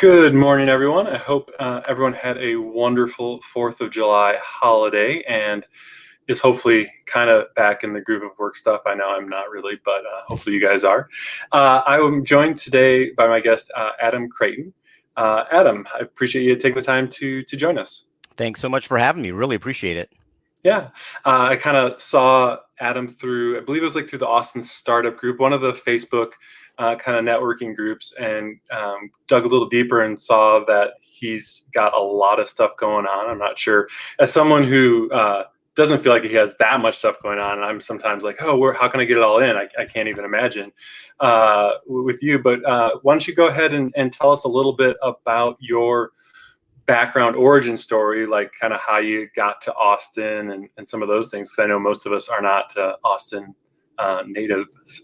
Good morning, everyone. I hope everyone had a wonderful 4th of July holiday and is hopefully kind of back in the groove of work stuff. I know I'm not really, but hopefully you guys are. I am joined today by my guest, Adam Creighton. Adam, I appreciate you taking the time to join us. Thanks so much for having me. Really appreciate it. Yeah, I kind of saw Adam through, I believe it was like through the Austin Startup Group, one of the Facebook kind of networking groups, and dug a little deeper and saw that he's got a lot of stuff going on. I'm not sure, as someone who doesn't feel like he has that much stuff going on, and I'm sometimes like, oh, how can I get it all in? I can't even imagine with you. But why don't you go ahead and tell us a little bit about your background origin story, like kind of how you got to Austin and some of those things, because I know most of us are not Austin natives.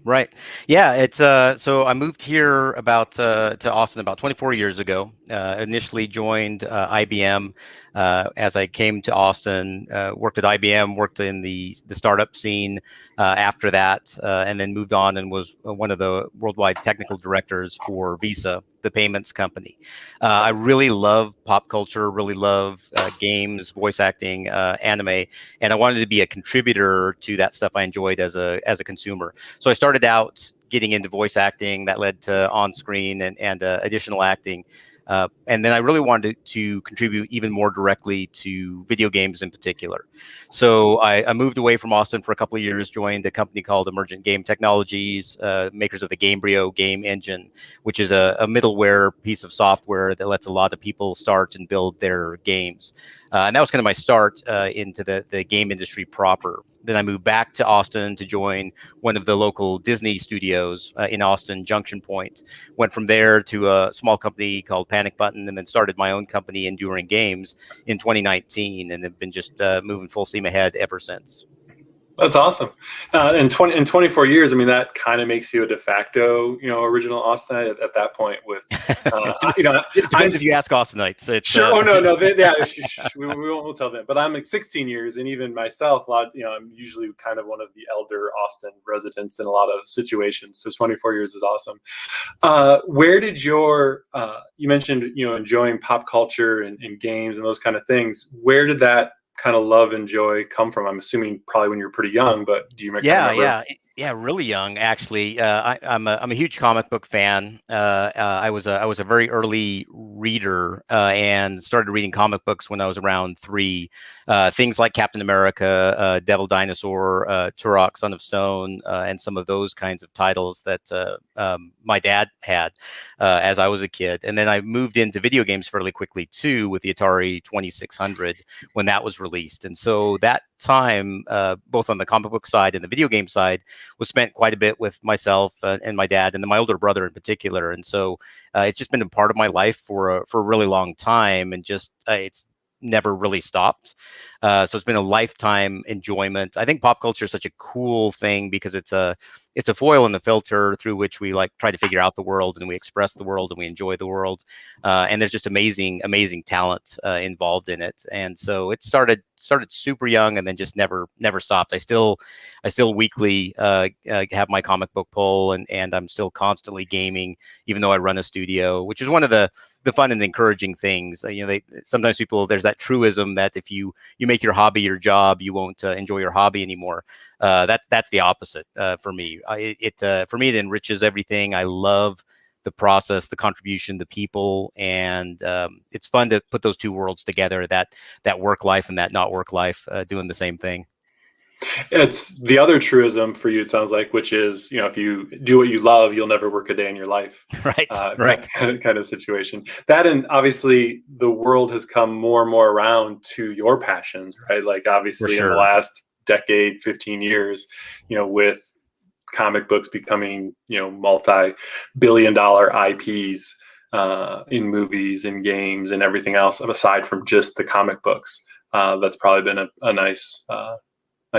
Right. Yeah, it's so I moved here to Austin about 24 years ago. Initially joined IBM as I came to Austin, worked at IBM, worked in the startup scene after that, and then moved on and was one of the worldwide technical directors for Visa, the payments company. I really love pop culture, really love games, voice acting, anime, and I wanted to be a contributor to that stuff I enjoyed as a consumer. So I started out getting into voice acting. That led to on-screen and additional acting. And then I really wanted to contribute even more directly to video games in particular. So I moved away from Austin for a couple of years, joined a company called Emergent Game Technologies, makers of the Gamebryo game engine, which is a middleware piece of software that lets a lot of people start and build their games. And that was kind of my start into the game industry proper. Then I moved back to Austin to join one of the local Disney studios in Austin, Junction Point. Went from there to a small company called Panic Button, and then started my own company, Enduring Games, in 2019, and have been just moving full steam ahead ever since. That's awesome. In 24 years, I mean, that kind of makes you a de facto, original Austinite at that point. With, it depends if you ask Austinites. Sure. Oh no, we won't tell them. But I'm like 16 years, and even myself, I'm usually kind of one of the elder Austin residents in a lot of situations. So 24 years is awesome. Where did you mentioned, enjoying pop culture and games and those kind of things. Where did that kind of love and joy come from? I'm assuming probably when you were pretty young, but do you remember? Yeah, really young actually. I'm a huge comic book fan. I was a very early reader and started reading comic books when I was around 3. Things like Captain America, Devil Dinosaur, Turok, Son of Stone, and some of those kinds of titles that my dad had as I was a kid. And then I moved into video games fairly quickly too, with the Atari 2600 when that was released. And so that time, both on the comic book side and the video game side, was spent quite a bit with myself and my dad, and then my older brother in particular. And so it's just been a part of my life for a really long time, and just it's never really stopped. So it's been a lifetime enjoyment. I think pop culture is such a cool thing because it's a foil in the filter through which we try to figure out the world, and we express the world, and we enjoy the world. And there's just amazing talent involved in it. And so it started super young, and then just never stopped. I still weekly have my comic book pull, and I'm still constantly gaming, even though I run a studio, which is one of the fun and encouraging things. Sometimes there's that truism that if you make your hobby your job, you won't enjoy your hobby anymore. That's the opposite for me. For me, it enriches everything. I love the process, the contribution, the people, and it's fun to put those two worlds together, that work life and that not work life, doing the same thing. It's the other truism for you, it sounds like, which is, if you do what you love, you'll never work a day in your life. Right. Kind of situation. That, and obviously the world has come more and more around to your passions, right? Like obviously in the last decade, 15 years, with comic books becoming, multi-billion-dollar IPs in movies and games and everything else, aside from just the comic books. That's probably been a nice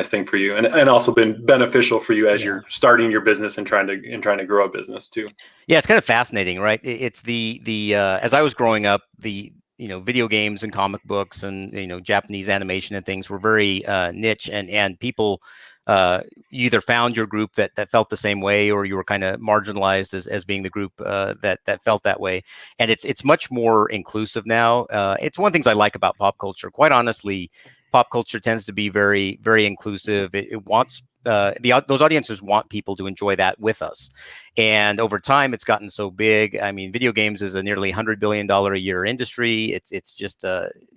thing for you, and also been beneficial for you as you're starting your business and trying to grow a business too. Yeah, it's kind of fascinating, right? It's the as I was growing up, the video games and comic books and Japanese animation and things were very niche, and people you either found your group that felt the same way, or you were kind of marginalized as being the group that felt that way. And it's much more inclusive now. It's one of the things I like about pop culture. Quite honestly, pop culture tends to be very, very inclusive. It wants those audiences want people to enjoy that with us. And over time, it's gotten so big. I mean, video games is a nearly $100 billion a year industry. It's just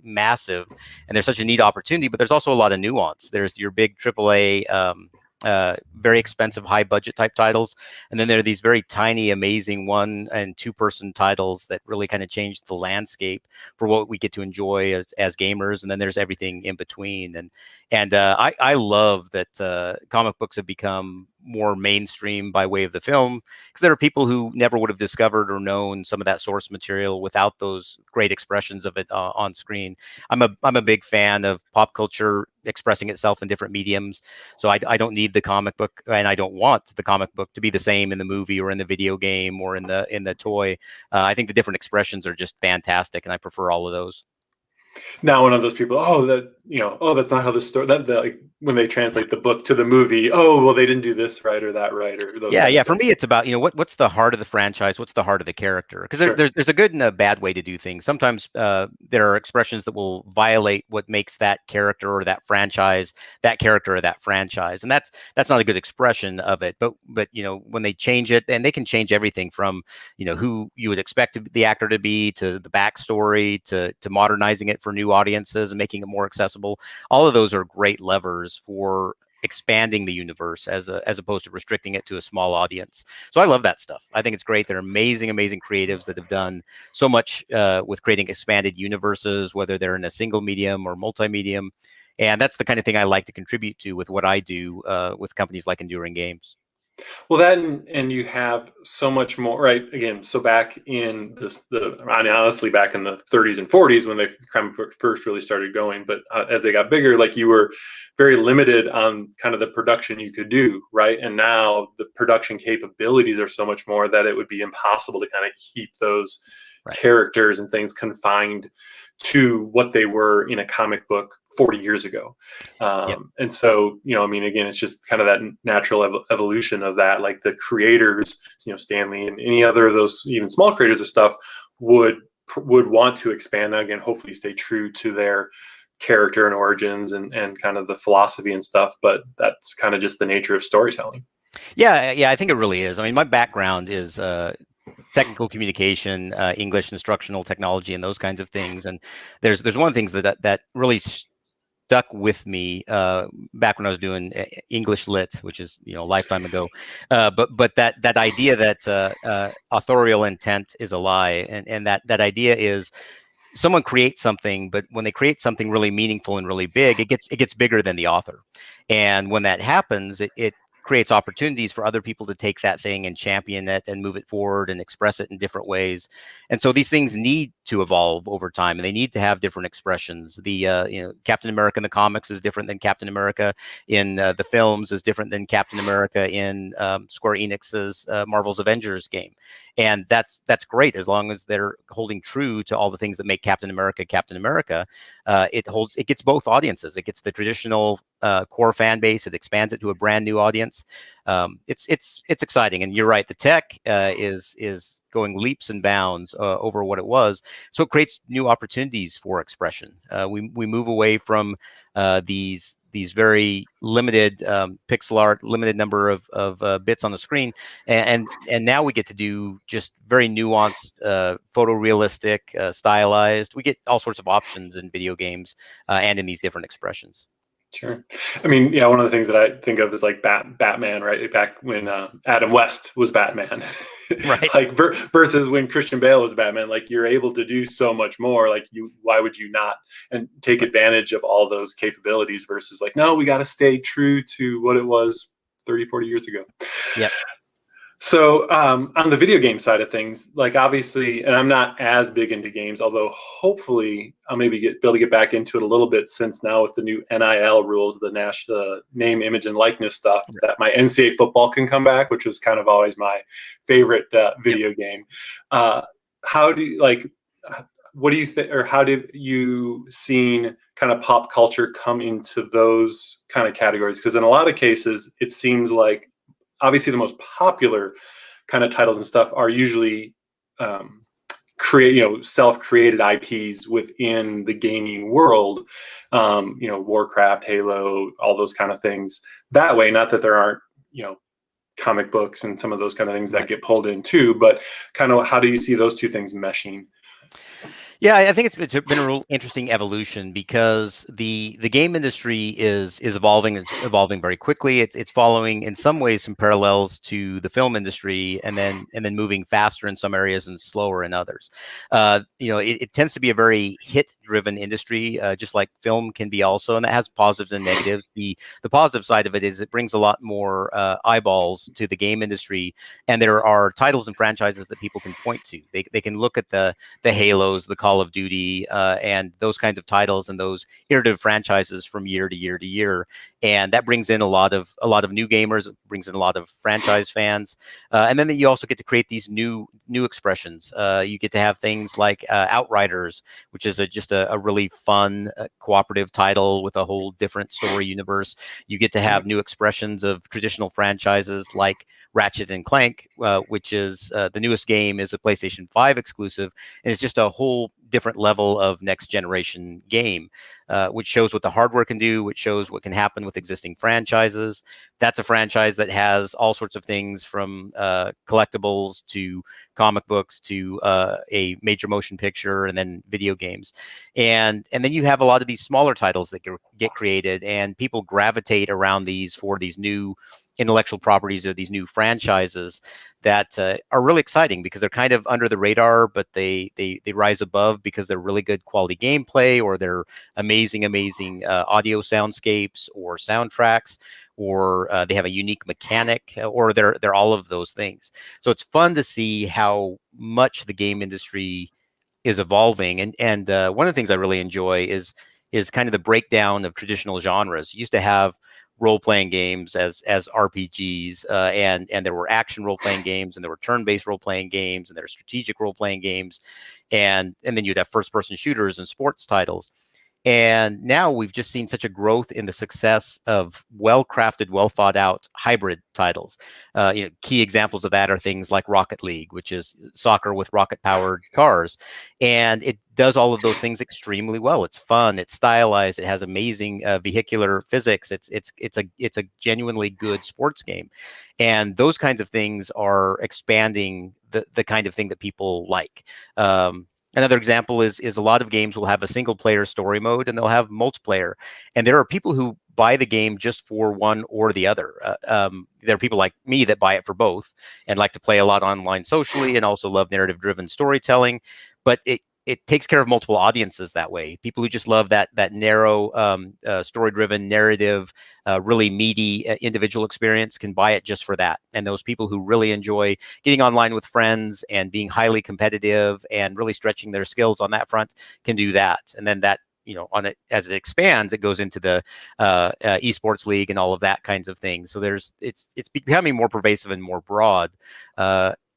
massive, and there's such a neat opportunity. But there's also a lot of nuance. There's your big AAA, very expensive, high budget type titles, and then there are these very tiny, amazing 1- and 2-person titles that really kind of change the landscape for what we get to enjoy as gamers. And then there's everything in between. And I love that comic books have become more mainstream by way of the film, because there are people who never would have discovered or known some of that source material without those great expressions of it on screen. I'm a big fan of pop culture expressing itself in different mediums, so I don't need the comic book, and I don't want the comic book to be the same in the movie or in the video game or in the toy. I think the different expressions are just fantastic, and I prefer all of those. Now, one of those people, that's not how the story, like, when they translate the book to the movie, oh, well, they didn't do this right or that right, or those Yeah, kind yeah. of For things. me, it's about what's the heart of the franchise, what's the heart of the character, because Sure. there's a good and a bad way to do things. Sometimes there are expressions that will violate what makes that character or that franchise that character or that franchise, and that's not a good expression of it. But when they change it, and they can change everything from who you would expect the actor to be, to the backstory, to modernizing it for new audiences and making it more accessible. All of those are great levers for expanding the universe as opposed to restricting it to a small audience. So I love that stuff. I think it's great. They're amazing creatives that have done so much with creating expanded universes, whether they're in a single medium or multi-medium. And that's the kind of thing I like to contribute to with what I do with companies like Enduring Games. Well, that and you have so much more, right? Again, so back in honestly, back in the 30s and 40s when the comic book first really started going, but as they got bigger, like, you were very limited on kind of the production you could do, right? And now the production capabilities are so much more that it would be impossible to kind of keep those Right. characters and things confined to what they were in a comic book 40 years ago. Yep. And so, I mean, again, it's just kind of that natural evolution of that. Like, the creators, Stanley and any other of those even small creators of stuff would want to expand, again, hopefully stay true to their character and origins and kind of the philosophy and stuff. But that's kind of just the nature of storytelling. Yeah, I think it really is. I mean, my background is technical communication, English instructional technology, and those kinds of things. And there's one of the things that really stuck with me back when I was doing English Lit, which is a lifetime ago. But that idea that authorial intent is a lie, and that idea is someone creates something, but when they create something really meaningful and really big, it gets bigger than the author. And when that happens, it creates opportunities for other people to take that thing and champion it and move it forward and express it in different ways. And so these things need to evolve over time, and they need to have different expressions. The Captain America in the comics is different than Captain America in the films, is different than Captain America in Square Enix's Marvel's Avengers game. And that's great, as long as they're holding true to all the things that make Captain America Captain America. It gets both audiences. It gets the traditional core fan base. It expands it to a brand new audience. It's exciting, and you're right. The tech is going leaps and bounds over what it was. So it creates new opportunities for expression. We move away from these very limited pixel art, limited number of bits on the screen, and now we get to do just very nuanced, photorealistic, stylized. We get all sorts of options in video games and in these different expressions. Sure. I mean, yeah, one of the things that I think of is like Batman, right? Back when Adam West was Batman, Right. like versus when Christian Bale was Batman. Like, you're able to do so much more. Like, why would you not and take advantage of all those capabilities versus like, no, we got to stay true to what it was 30, 40 years ago. Yep. So on the video game side of things, like, obviously, and I'm not as big into games, although hopefully I'll maybe be able to get back into it a little bit, since now with the new NIL rules, the name, image, and likeness stuff, that my NCAA football can come back, which was kind of always my favorite video game. How do you what do you think, or how did you seen kind of pop culture come into those kind of categories? Because in a lot of cases, it seems like obviously the most popular kind of titles and stuff are usually self-created IPs within the gaming world. Warcraft, Halo, all those kind of things. That way, not that there aren't comic books and some of those kind of things that get pulled in too, but kind of how do you see those two things meshing? Yeah, I think it's been a real interesting evolution because the game industry is evolving. It's evolving very quickly. It's following in some ways some parallels to the film industry, and then moving faster in some areas and slower in others. It tends to be a very hit-driven industry, just like film can be also, and that has positives and negatives. The positive side of it is it brings a lot more eyeballs to the game industry, and there are titles and franchises that people can point to. They can look at the Halos, the Call of Duty, and those kinds of titles and those iterative franchises from year to year to year, and that brings in a lot of new gamers. It brings in a lot of franchise fans, and then you also get to create these new expressions. You get to have things like Outriders, which is just a really fun cooperative title with a whole different story universe. You get to have new expressions of traditional franchises like Ratchet and Clank, which is the newest game, is a PlayStation 5 exclusive, and it's just a whole different level of next generation game, which shows what the hardware can do, which shows what can happen with existing franchises. That's a franchise that has all sorts of things from collectibles to comic books to a major motion picture and then video games. And then you have a lot of these smaller titles that get created, and people gravitate around these for these new intellectual properties or these new franchises that are really exciting because they're kind of under the radar, but they rise above because they're really good quality gameplay, or they're amazing audio soundscapes or soundtracks, or they have a unique mechanic, or they're all of those things. So it's fun to see how much the game industry is evolving. And one of the things I really enjoy is kind of the breakdown of traditional genres. You used to have role-playing games as RPGs, and there were action role-playing games, and there were turn-based role-playing games, and there were strategic role-playing games, and then you'd have first-person shooters and sports titles. And now we've just seen such a growth in the success of well-crafted, well-thought-out hybrid titles. Key examples of that are things like Rocket League, which is soccer with rocket-powered cars, and it does all of those things extremely well. It's fun, it's stylized, it has amazing vehicular physics. It's a genuinely good sports game, and those kinds of things are expanding the kind of thing that people like. Another example is a lot of games will have a single player story mode, and they'll have multiplayer. And there are people who buy the game just for one or the other. There are people like me that buy it for both and like to play a lot online socially and also love narrative driven storytelling. But it takes care of multiple audiences that way. People who just love that narrow story-driven narrative, really meaty individual experience can buy it just for that. And those people who really enjoy getting online with friends and being highly competitive and really stretching their skills on that front can do that. And then that, on it as it expands, it goes into the esports league and all of that kinds of things. So it's becoming more pervasive and more broad.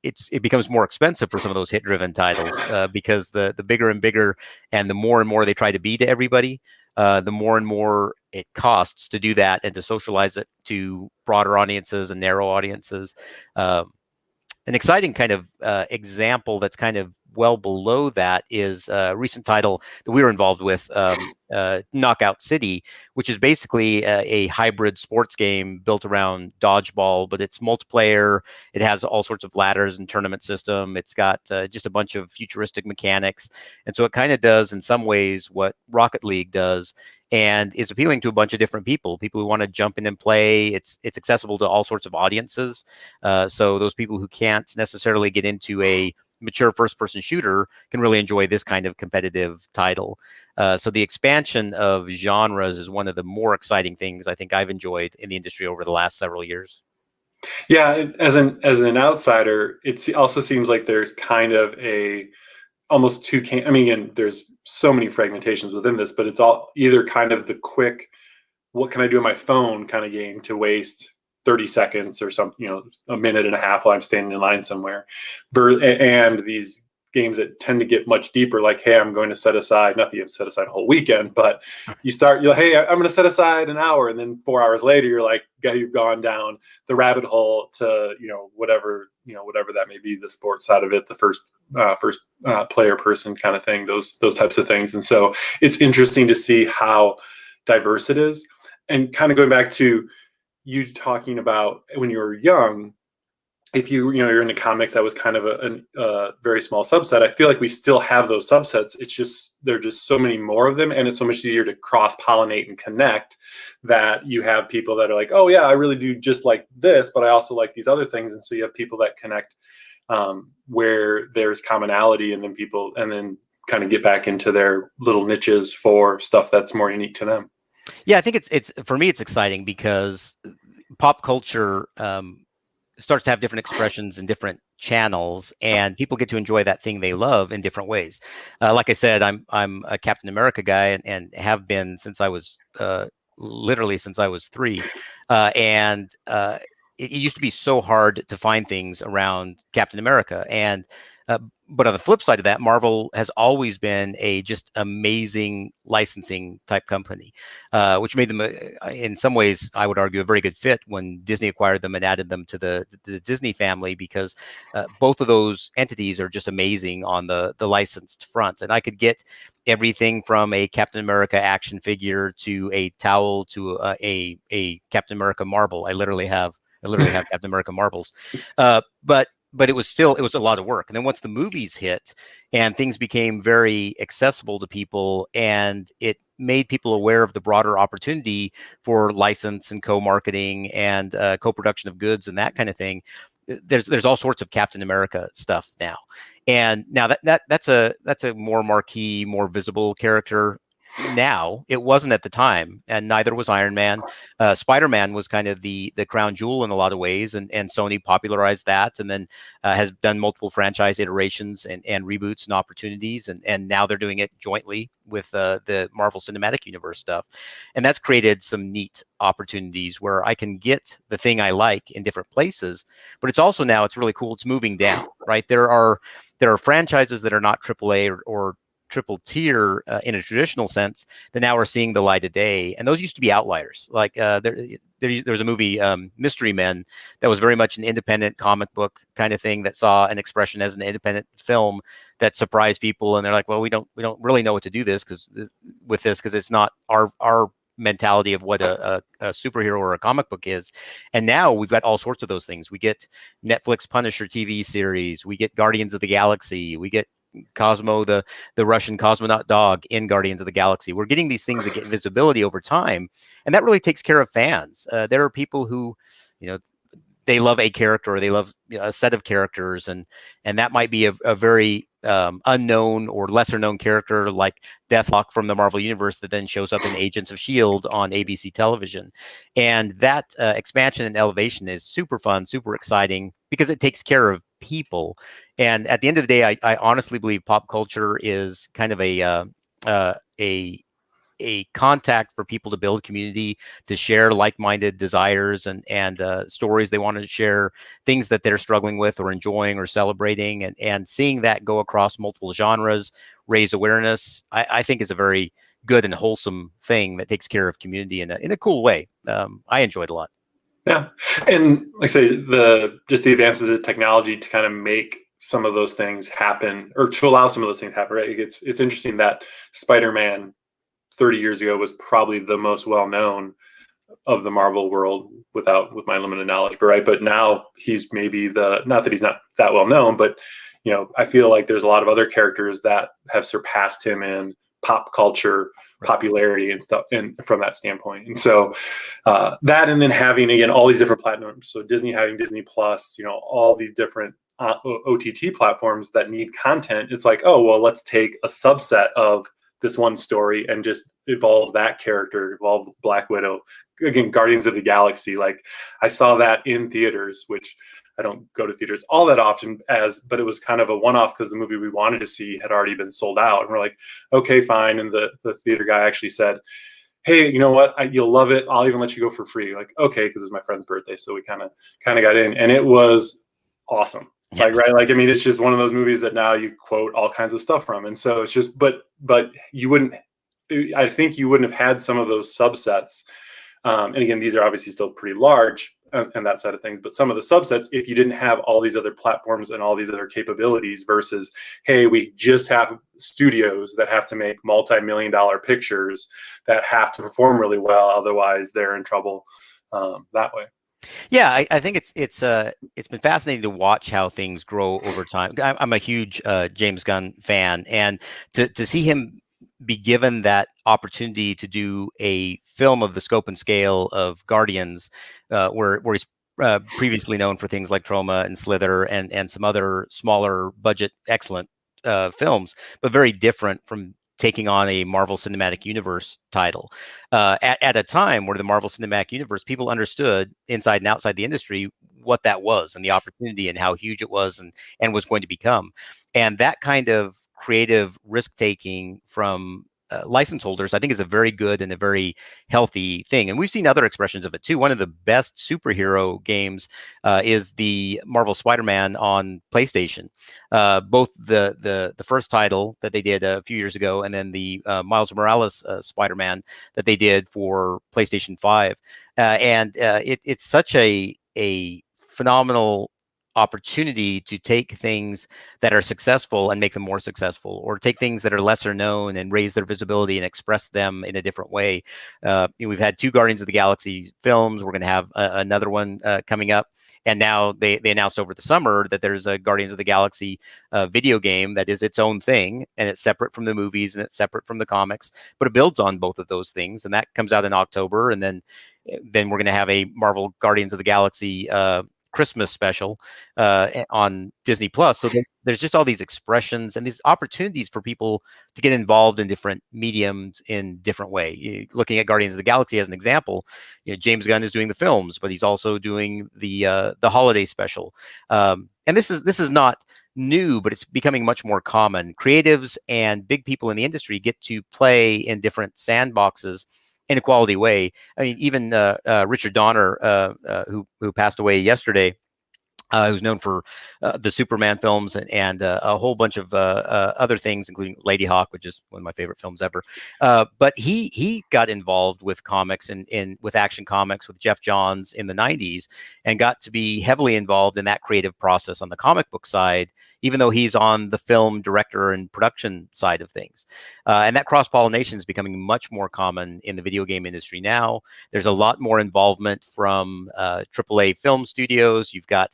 It becomes more expensive for some of those hit-driven titles because the bigger and bigger and the more they try to be to everybody, the more and more it costs to do that and to socialize it to broader audiences and narrow audiences. An exciting kind of example that's kind of well below that is a recent title that we were involved with, Knockout City, which is basically a hybrid sports game built around dodgeball, but it's multiplayer. It has all sorts of ladders and tournament system. It's got just a bunch of futuristic mechanics. And so it kind of does in some ways what Rocket League does, and is appealing to a bunch of different people who want to jump in and play. It's accessible to all sorts of audiences. So those people who can't necessarily get into a mature first-person shooter can really enjoy this kind of competitive title. So the expansion of genres is one of the more exciting things I think I've enjoyed in the industry over the last several years. Yeah, as an outsider, it also seems like there's kind of a almost two can. I mean, again, there's so many fragmentations within this, but it's all either kind of the quick, what can I do on my phone kind of game to waste 30 seconds or something, a minute and a half while I'm standing in line somewhere, and these games that tend to get much deeper, like, hey, I'm going to set aside, not that you have set aside a whole weekend, but you're like, hey, I'm going to set aside an hour, and then 4 hours later you're like, you've gone down the rabbit hole to whatever that may be, the sports side of it, the first player person kind of thing, those types of things. And so it's interesting to see how diverse it is. And kind of going back to you talking about when you were young, if you're into comics, that was kind of a very small subset. I feel like we still have those subsets. It's just there are just so many more of them, and it's so much easier to cross-pollinate and connect, that you have people that are like, oh yeah, I really do just like this, but I also like these other things. And so you have people that connect where there's commonality, and then kind of get back into their little niches for stuff that's more unique to them. Yeah, I think it's for me, it's exciting because pop culture starts to have different expressions in different channels, and people get to enjoy that thing they love in different ways. Like I said, I'm a Captain America guy, and have been since I was literally since I was 3, and it used to be so hard to find things around Captain America, and but on the flip side of that, Marvel has always been a just amazing licensing type company, which made them, in some ways, I would argue, a very good fit when Disney acquired them and added them to the Disney family, because both of those entities are just amazing on the licensed front. And I could get everything from a Captain America action figure to a towel to a Captain America marble. I literally have Captain America marbles, but it was a lot of work. And then once the movies hit and things became very accessible to people, and it made people aware of the broader opportunity for license and co-marketing and co-production of goods and that kind of thing, there's all sorts of Captain America stuff now. And now that's a more marquee, more visible character. Now, it wasn't at the time, and neither was Iron Man. Spider-Man was kind of the crown jewel in a lot of ways, and Sony popularized that, and then has done multiple franchise iterations and reboots and opportunities, and now they're doing it jointly with the Marvel Cinematic Universe stuff. And that's created some neat opportunities where I can get the thing I like in different places, but it's also, now it's really cool, it's moving down, right? There are franchises that are not AAA or triple tier in a traditional sense that now are seeing the light of day, and those used to be outliers. Like there was a movie, Mystery Men, that was very much an independent comic book kind of thing that saw an expression as an independent film that surprised people, and they're like, well, we don't really know what to do because it's not our mentality of what a superhero or a comic book is. And now we've got all sorts of those things. We get Netflix Punisher TV series, we get Guardians of the Galaxy, we get Cosmo, the Russian cosmonaut dog in Guardians of the Galaxy. We're getting these things that get visibility over time, and that really takes care of fans. There are people who, they love a character, or they love a set of characters, and that might be a very unknown or lesser known character like Deathlock from the Marvel Universe that then shows up in Agents of S.H.I.E.L.D. on ABC television. And that expansion and elevation is super fun, super exciting, because it takes care of people. And at the end of the day, I honestly believe pop culture is kind of a contact for people to build community, to share like-minded desires and stories they want to share, things that they're struggling with or enjoying or celebrating, and seeing that go across multiple genres, raise awareness, I think is a very good and wholesome thing that takes care of community in a cool way. I enjoyed a lot. Yeah, and like I say, the advances of technology to kind of make some of those things happen, or to allow some of those things to happen, right? It's interesting that Spider-Man 30 years ago was probably the most well-known of the Marvel world with my limited knowledge, but now he's maybe not that he's not that well-known, but I feel like there's a lot of other characters that have surpassed him in pop culture popularity and stuff, and from that standpoint. And so that, and then having, again, all these different platforms, so Disney having Disney Plus, all these different OTT platforms that need content. It's like, oh, well, let's take a subset of this one story and just evolve that character, evolve Black Widow, again, Guardians of the Galaxy. Like, I saw that in theaters, which I don't go to theaters all that often, but it was kind of a one-off because the movie we wanted to see had already been sold out. And we're like, okay, fine. And the theater guy actually said, hey, you know what? You'll love it. I'll even let you go for free. Like, okay, because it was my friend's birthday. So we kind of got in, and it was awesome. Yeah. Right. Like, I mean, it's just one of those movies that now you quote all kinds of stuff from. And so it's just, but you wouldn't, I think you wouldn't have had some of those subsets. And again, these are obviously still pretty large and that side of things, but some of the subsets, if you didn't have all these other platforms and all these other capabilities versus, hey, we just have studios that have to make multi-million-dollar pictures that have to perform really well. Otherwise they're in trouble that way. Yeah, I think it's been fascinating to watch how things grow over time. I'm a huge James Gunn fan, and to see him be given that opportunity to do a film of the scope and scale of Guardians, where he's previously known for things like Troma and Slither and some other smaller budget excellent films, but very different from taking on a Marvel Cinematic Universe title at a time where the Marvel Cinematic Universe, people understood inside and outside the industry what that was and the opportunity and how huge it was and was going to become. And that kind of creative risk taking from license holders, I think, is a very good and a very healthy thing. And we've seen other expressions of it too. One of the best superhero games is the Marvel Spider-Man on PlayStation. Both the first title that they did a few years ago, and then the Miles Morales Spider-Man that they did for PlayStation 5. It's such a phenomenal opportunity to take things that are successful and make them more successful, or take things that are lesser known and raise their visibility and express them in a different way. We've had 2 Guardians of the Galaxy films. We're going to have another one coming up. And now they announced over the summer that there's a Guardians of the Galaxy video game that is its own thing, and it's separate from the movies and it's separate from the comics, but it builds on both of those things. And that comes out in October. And then we're going to have a Marvel Guardians of the Galaxy Christmas special on Disney Plus. So there's just all these expressions and these opportunities for people to get involved in different mediums in different way. Looking at Guardians of the Galaxy as an example, James Gunn is doing the films, but he's also doing the holiday special. And this is not new, but it's becoming much more common. Creatives and big people in the industry get to play in different sandboxes in a quality way. I mean, even Richard Donner, who passed away yesterday, who's known for the Superman films and a whole bunch of other things, including Lady Hawk, which is one of my favorite films ever. But he got involved with comics and with Action Comics with Jeff Johns in the 90s, and got to be heavily involved in that creative process on the comic book side, even though he's on the film director and production side of things. And that cross-pollination is becoming much more common in the video game industry now. There's a lot more involvement from AAA film studios. You've got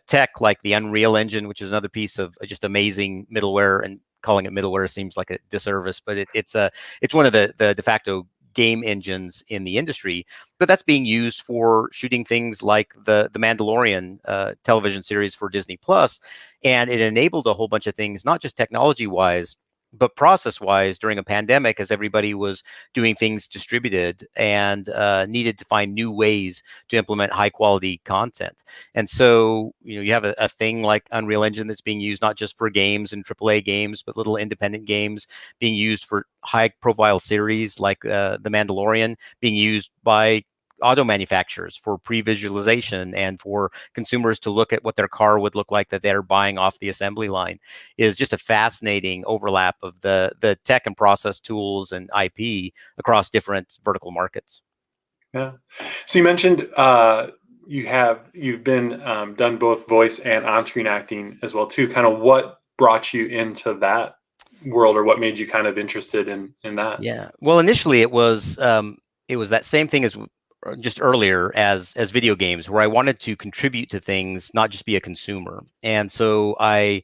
tech like the Unreal Engine, which is another piece of just amazing middleware, and calling it middleware seems like a disservice, but it's one of the de facto game engines in the industry. But that's being used for shooting things like the Mandalorian television series for Disney Plus, and it enabled a whole bunch of things, not just technology wise, but process wise during a pandemic, as everybody was doing things distributed and needed to find new ways to implement high quality content. And so, you have a thing like Unreal Engine that's being used not just for games and AAA games, but little independent games being used for high profile series like The Mandalorian, being used by auto manufacturers for pre-visualization and for consumers to look at what their car would look like that they're buying off the assembly line. Is just a fascinating overlap of the tech and process tools and IP across different vertical markets. Yeah. So you mentioned you've been done both voice and on-screen acting as well too. Kind of what brought you into that world, or what made you kind of interested in that? Yeah. Well, initially it was that same thing as just earlier as video games, where I wanted to contribute to things, not just be a consumer. And so I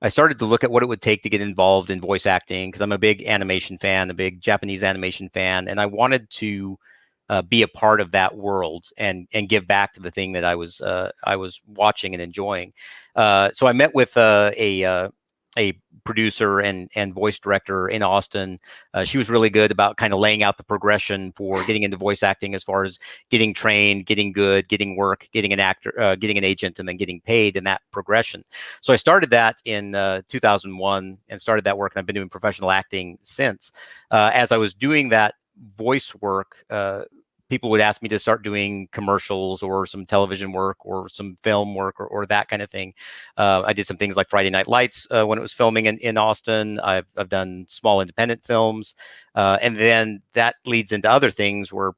started to look at what it would take to get involved in voice acting, because I'm a big animation fan, a big Japanese animation fan, and I wanted to be a part of that world and give back to the thing that I was watching and enjoying. So I met with a producer and voice director in Austin. She was really good about kind of laying out the progression for getting into voice acting, as far as getting trained, getting good, getting work, getting an actor, getting an agent, and then getting paid in that progression. So I started that in 2001 and started that work, and I've been doing professional acting since. As I was doing that voice work, people would ask me to start doing commercials or some television work or some film work or that kind of thing. I did some things like Friday Night Lights when it was filming in Austin. I've done small independent films, and then that leads into other things where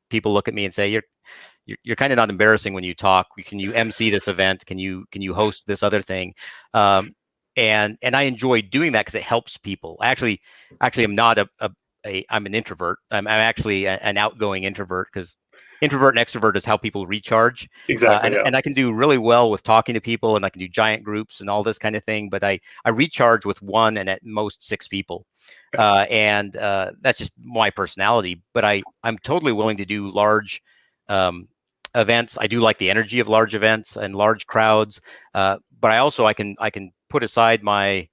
people look at me and say, you're kind of not embarrassing when you talk. Can you MC this event? Can you host this other thing? And I enjoy doing that because it helps people. Actually, I'm not I'm an introvert. I'm actually an outgoing introvert, because introvert and extrovert is how people recharge. Exactly. And I can do really well with talking to people, and I can do giant groups and all this kind of thing. But I recharge with one and at most 6 people. And that's just my personality. But I'm totally willing to do large events. I do like the energy of large events and large crowds. But I can put aside my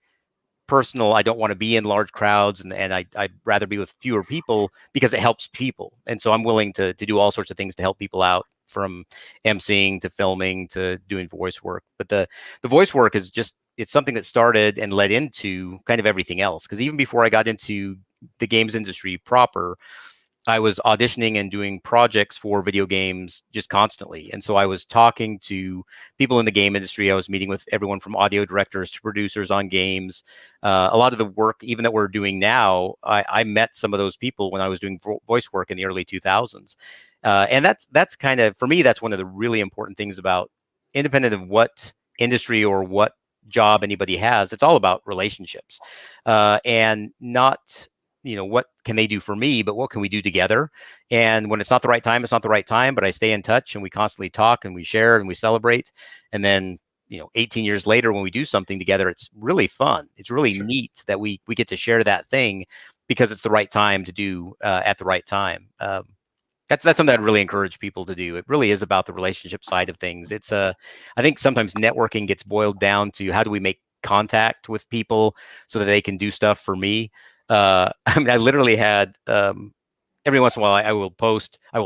personal, I don't want to be in large crowds, and I'd rather be with fewer people because it helps people. And so I'm willing to do all sorts of things to help people out, from emceeing to filming to doing voice work. But the voice work is just, it's something that started and led into kind of everything else. Because even before I got into the games industry proper, I was auditioning and doing projects for video games just constantly. And so I was talking to people in the game industry. I was meeting with everyone from audio directors to producers on games. A lot of the work, even that we're doing now, I met some of those people when I was doing voice work in the early 2000s. And that's kind of, for me, that's one of the really important things about, independent of what industry or what job anybody has, it's all about relationships, and not, what can they do for me, but what can we do together? And when it's not the right time, it's not the right time, but I stay in touch and we constantly talk and we share and we celebrate. And then, 18 years later, when we do something together, it's really fun. It's really neat that we get to share that thing because it's the right time to do at the right time. That's something I'd really encourage people to do. It really is about the relationship side of things. It's I think sometimes networking gets boiled down to, how do we make contact with people so that they can do stuff for me? I mean, I literally had, every once in a while I will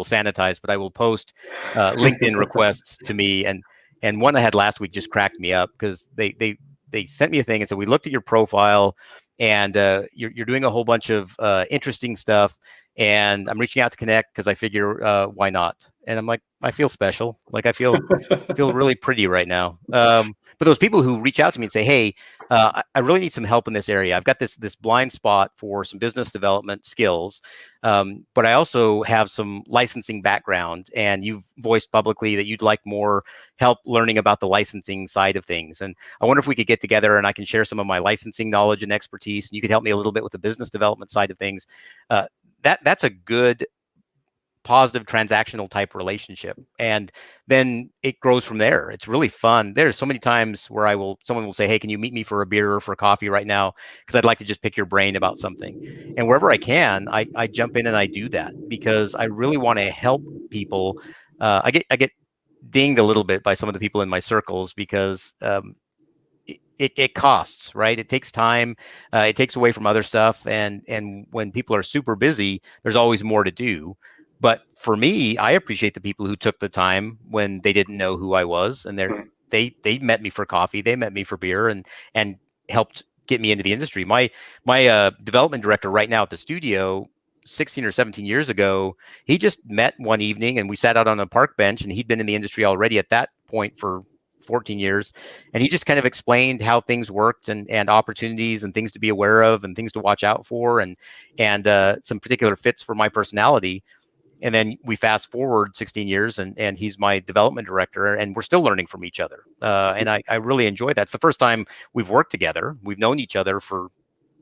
sanitize, but I will post LinkedIn requests to me. And one I had last week just cracked me up, because they sent me a thing and said, we looked at your profile and you're doing a whole bunch of interesting stuff. And I'm reaching out to connect because I figure, why not? And I'm like, I feel special. Like I feel really pretty right now. But those people who reach out to me and say, hey, I really need some help in this area. I've got this blind spot for some business development skills, but I also have some licensing background, and you've voiced publicly that you'd like more help learning about the licensing side of things. And I wonder if we could get together and I can share some of my licensing knowledge and expertise, and you could help me a little bit with the business development side of things. That's a good, positive, transactional type relationship, and then it grows from there. It's really fun. There's so many times where someone will say, hey, can you meet me for a beer or for coffee right now, because I'd like to just pick your brain about something. And wherever I can, I jump in and I do that, because I really want to help people. I get dinged a little bit by some of the people in my circles, because it costs, right? It takes time. It takes away from other stuff. And when people are super busy, there's always more to do. But for me, I appreciate the people who took the time when they didn't know who I was, and they met me for coffee, they met me for beer, and helped get me into the industry. My development director right now at the studio, 16 or 17 years ago, he just met one evening and we sat out on a park bench, and he'd been in the industry already at that point for 14 years. And he just kind of explained how things worked, and opportunities and things to be aware of and things to watch out for, and some particular fits for my personality. And then we fast forward 16 years, and he's my development director, and we're still learning from each other. And I really enjoy that. It's the first time we've worked together. We've known each other for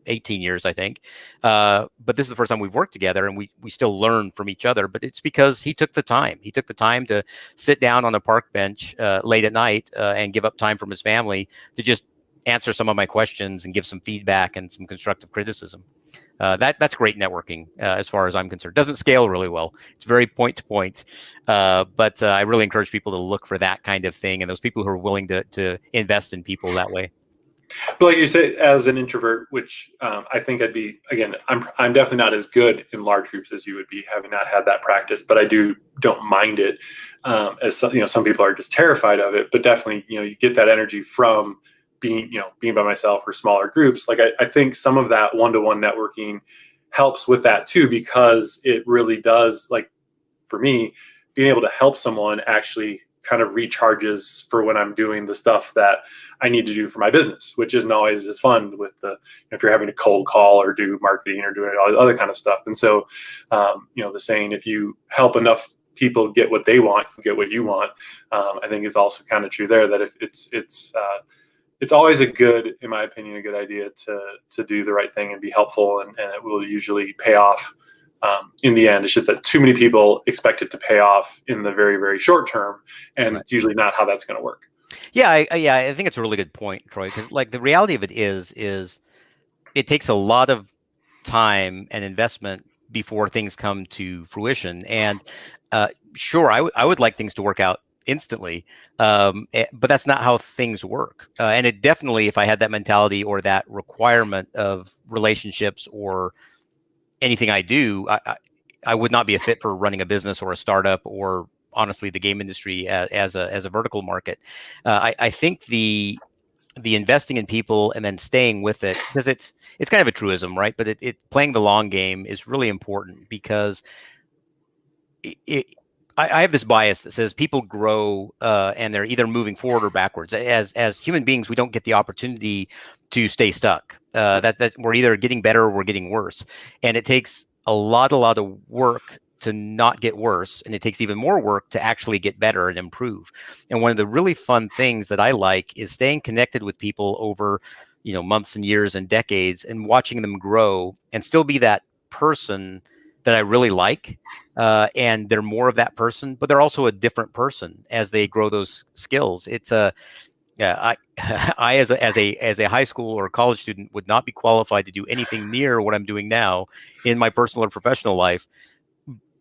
18 years, I think. But this is the first time we've worked together, and we still learn from each other. But it's because he took the time. He took the time to sit down on a park bench late at night and give up time from his family to just answer some of my questions and give some feedback and some constructive criticism. That's great networking as far as I'm concerned. Doesn't scale really well. It's very point to point. But I really encourage people to look for that kind of thing, and those people who are willing to invest in people that way. But like you say, as an introvert, which I think I'd be, again, I'm definitely not as good in large groups as you would be, having not had that practice. But I don't mind it. As some people are just terrified of it. But definitely, you get that energy from being by myself or smaller groups. Like I think some of that one-to-one networking helps with that too, because it really does, like, for me, being able to help someone actually kind of recharges for when I'm doing the stuff that I need to do for my business, which isn't always as fun with if you're having to cold call or do marketing or doing all the other kind of stuff. And so, the saying, if you help enough people get what they want, get what you want, I think is also kind of true there, that if it's always in my opinion, a good idea to do the right thing and be helpful, and it will usually pay off in the end. It's just that too many people expect it to pay off in the very, very short term, and It's usually not how that's going to work. Yeah, I think it's a really good point, Troy, because like the reality of it is it takes a lot of time and investment before things come to fruition. And sure, I would like things to work out instantly, but that's not how things work. And it definitely, if I had that mentality or that requirement of relationships or anything I do, I would not be a fit for running a business or a startup, or honestly the game industry as a vertical market. I think the investing in people and then staying with it, because it's kind of a truism, right? But it playing the long game is really important, because I have this bias that says people grow and they're either moving forward or backwards. As human beings, we don't get the opportunity to stay stuck. That we're either getting better or we're getting worse, and it takes a lot of work to not get worse, and it takes even more work to actually get better and improve. And one of the really fun things that I like is staying connected with people over, months and years and decades, and watching them grow and still be that person that I really like. And they're more of that person, but they're also a different person as they grow those skills. It's I as a high school or college student would not be qualified to do anything near what I'm doing now in my personal or professional life,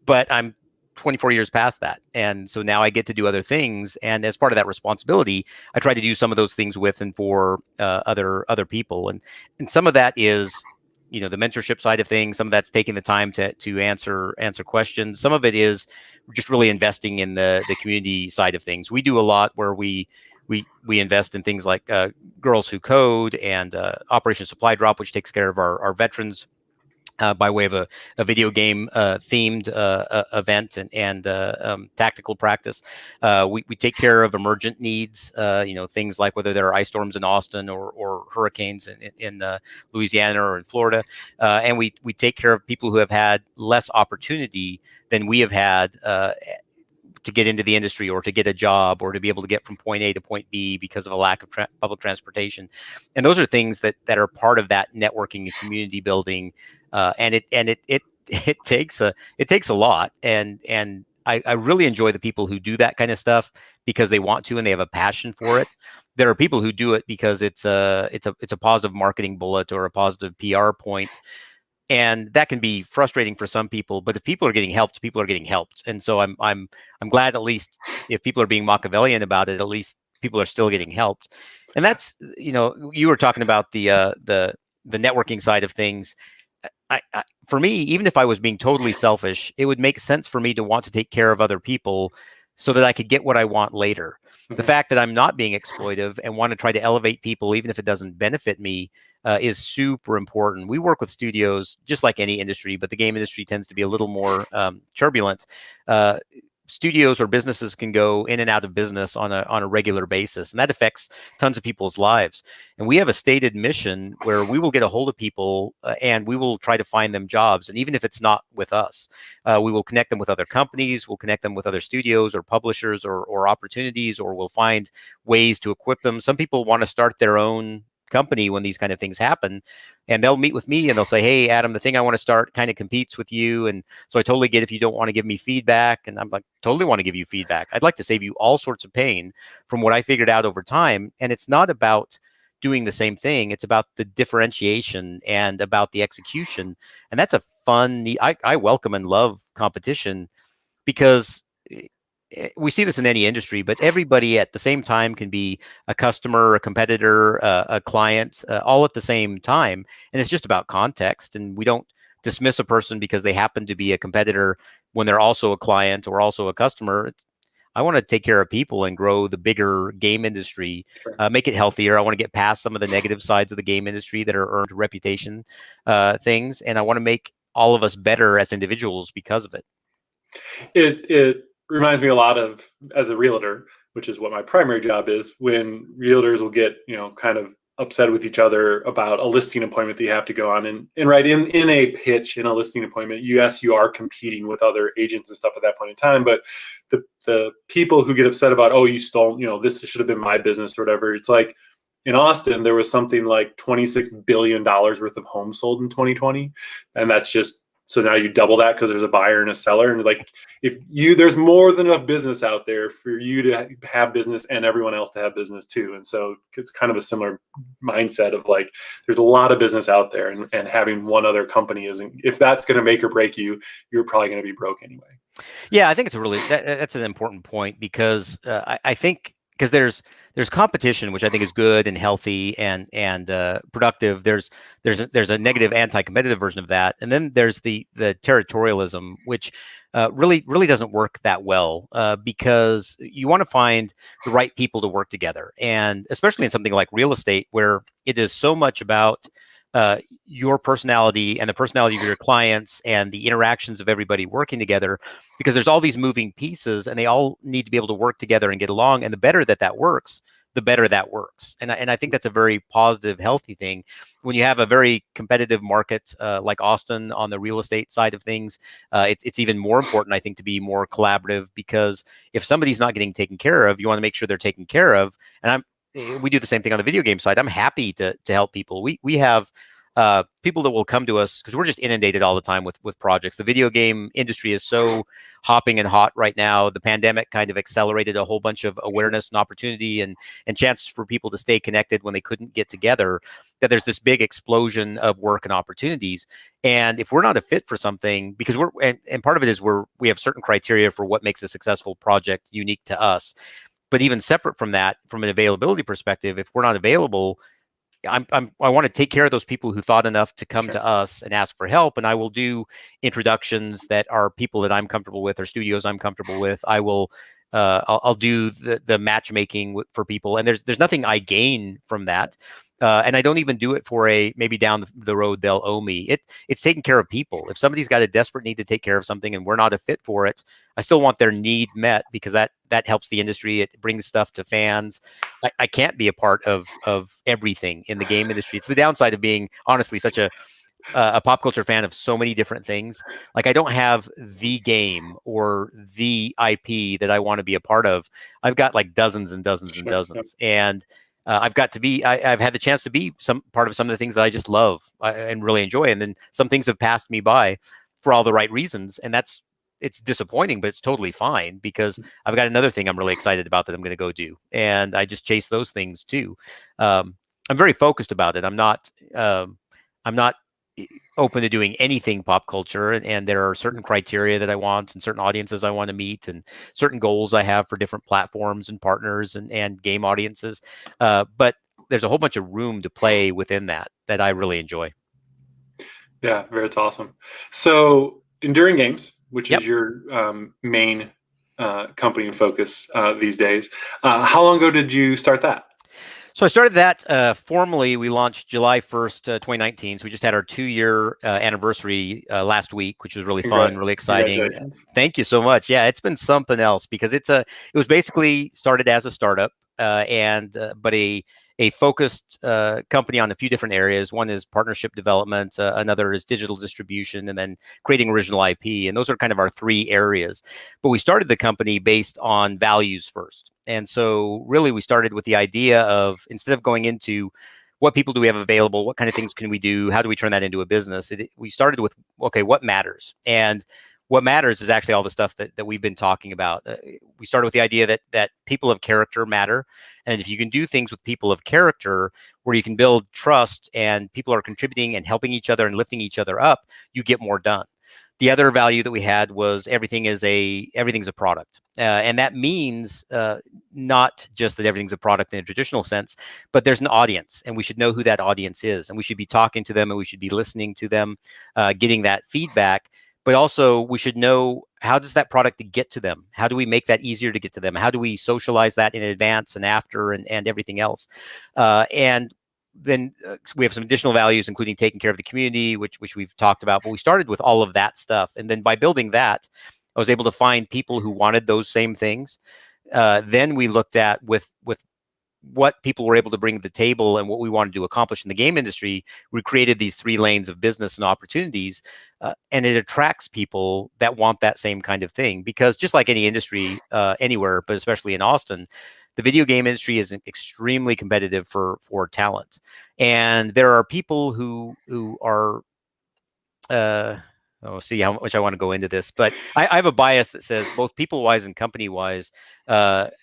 but I'm 24 years past that. And so now I get to do other things. And as part of that responsibility, I try to do some of those things with and for other people. And some of that is, the mentorship side of things. Some of that's taking the time to answer questions. Some of it is just really investing in the community side of things. We do a lot where we invest in things like Girls Who Code and Operation Supply Drop, which takes care of our veterans by way of a video game themed event and tactical practice. We take care of emergent needs, things like whether there are ice storms in Austin or hurricanes in Louisiana or in Florida. And we take care of people who have had less opportunity than we have had to get into the industry or to get a job or to be able to get from point A to point B because of a lack of public transportation. And those are things that are part of that networking and community building. And it takes a lot. And I really enjoy the people who do that kind of stuff because they want to and they have a passion for it. There are people who do it because it's a positive marketing bullet or a positive PR point. And that can be frustrating for some people, but if people are getting helped, people are getting helped. And so I'm glad, at least if people are being Machiavellian about it, at least people are still getting helped. And that's, you were talking about the networking side of things. For me, even if I was being totally selfish, it would make sense for me to want to take care of other people so that I could get what I want later. Mm-hmm. The fact that I'm not being exploitive and want to try to elevate people, even if it doesn't benefit me, is super important. We work with studios just like any industry, but the game industry tends to be a little more turbulent. Studios or businesses can go in and out of business on a regular basis, and that affects tons of people's lives. And we have a stated mission where we will get a hold of people and we will try to find them jobs. And even if it's not with us, we will connect them with other companies, we'll connect them with other studios or publishers or opportunities, or we'll find ways to equip them. Some people want to start their own company when these kind of things happen, and they'll meet with me and they'll say, "Hey, Adam, the thing I want to start kind of competes with you, and so I totally get if you don't want to give me feedback." And I'm like, totally want to give you feedback. I'd like to save you all sorts of pain from what I figured out over time. And it's not about doing the same thing. It's about the differentiation and about the execution. And that's a fun, I welcome and love competition, because we see this in any industry, but everybody at the same time can be a customer, a competitor, a client, all at the same time. And it's just about context. And we don't dismiss a person because they happen to be a competitor when they're also a client or also a customer. I want to take care of people and grow the bigger game industry, make it healthier. I want to get past some of the negative sides of the game industry that are earned reputation things. And I want to make all of us better as individuals because of it. It reminds me a lot of, as a realtor, which is what my primary job is, when realtors will get, kind of upset with each other about a listing appointment that you have to go on. And right in a pitch, in a listing appointment, yes, you are competing with other agents and stuff at that point in time. But the people who get upset about, oh, you stole, this should have been my business or whatever. It's like in Austin, there was something like $26 billion worth of homes sold in 2020. And that's just, so now you double that because there's a buyer and a seller. And like, there's more than enough business out there for you to have business and everyone else to have business too. And so it's kind of a similar mindset of like, there's a lot of business out there, and having one other company isn't, if that's going to make or break you, you're probably going to be broke anyway. Yeah, I think it's that's an important point, because I think, because there's competition, which I think is good and healthy and productive. There's a negative anti-competitive version of that, and then there's the territorialism, which really doesn't work that well, because you want to find the right people to work together, and especially in something like real estate, where it is so much about your personality and the personality of your clients and the interactions of everybody working together, because there's all these moving pieces and they all need to be able to work together and get along. And the better that works, the better that works. And I think that's a very positive, healthy thing. When you have a very competitive market like Austin on the real estate side of things, it's even more important, I think, to be more collaborative, because if somebody's not getting taken care of, you want to make sure they're taken care of. And we do the same thing on the video game side. I'm happy to help people. We have people that will come to us because we're just inundated all the time with projects. The video game industry is so hopping and hot right now. The pandemic kind of accelerated a whole bunch of awareness and opportunity and chances for people to stay connected when they couldn't get together, that there's this big explosion of work and opportunities. And if we're not a fit for something, because and part of it is we have certain criteria for what makes a successful project unique to us. But even separate from that, from an availability perspective, if we're not available, I want to take care of those people who thought enough to come to us and ask for help. And I will do introductions that are people that I'm comfortable with, or studios I'm comfortable with. I'll do the matchmaking for people, and there's nothing I gain from that. And I don't even do it for maybe down the road they'll owe me. It's taking care of people. If somebody's got a desperate need to take care of something and we're not a fit for it, I still want their need met, because that helps the industry. It brings stuff to fans. I can't be a part of everything in the game industry. It's the downside of being, honestly, such a pop culture fan of so many different things. Like, I don't have the game or the IP that I want to be a part of. I've got like dozens and dozens and dozens. And I've had the chance to be some part of some of the things that I just love and really enjoy. And then some things have passed me by for all the right reasons. And it's disappointing, but it's totally fine, because I've got another thing I'm really excited about that I'm going to go do. And I just chase those things too. I'm very focused about it. I'm not open to doing anything pop culture, and there are certain criteria that I want, and certain audiences I want to meet, and certain goals I have for different platforms and partners and game audiences. But there's a whole bunch of room to play within that I really enjoy. Yeah, it's awesome. So Enduring Games, which is your main company and focus these days, how long ago did you start that? So I started that formally. We launched July 1st, 2019. So we just had our 2-year anniversary last week, which was really fun, really exciting. Thank you so much. Yeah, it's been something else, because it was basically started as a startup, but a focused company on a few different areas. One is partnership development, another is digital distribution, and then creating original IP. And those are kind of our 3 areas. But we started the company based on values first. And so really we started with the idea of, instead of going into what people do we have available, what kind of things can we do, how do we turn that into a business, we started with, okay, what matters? And what matters is actually all the stuff that we've been talking about. We started with the idea that people of character matter. And if you can do things with people of character, where you can build trust and people are contributing and helping each other and lifting each other up, you get more done. The other value that we had was everything's a product. And that means not just that everything's a product in a traditional sense, but there's an audience, and we should know who that audience is. And we should be talking to them, and we should be listening to them, getting that feedback. But also we should know, how does that product get to them? How do we make that easier to get to them? How do we socialize that in advance and after and everything else? And then we have some additional values, including taking care of the community, which we've talked about. But we started with all of that stuff. And then by building that, I was able to find people who wanted those same things. Then we looked at with what people were able to bring to the table and what we wanted to accomplish in the game industry. We created these 3 lanes of business and opportunities, and it attracts people that want that same kind of thing. Because just like any industry anywhere, but especially in Austin, the video game industry is extremely competitive for talent, and there are people who are see how much I want to go into this, but I have a bias that says both people wise and company wise,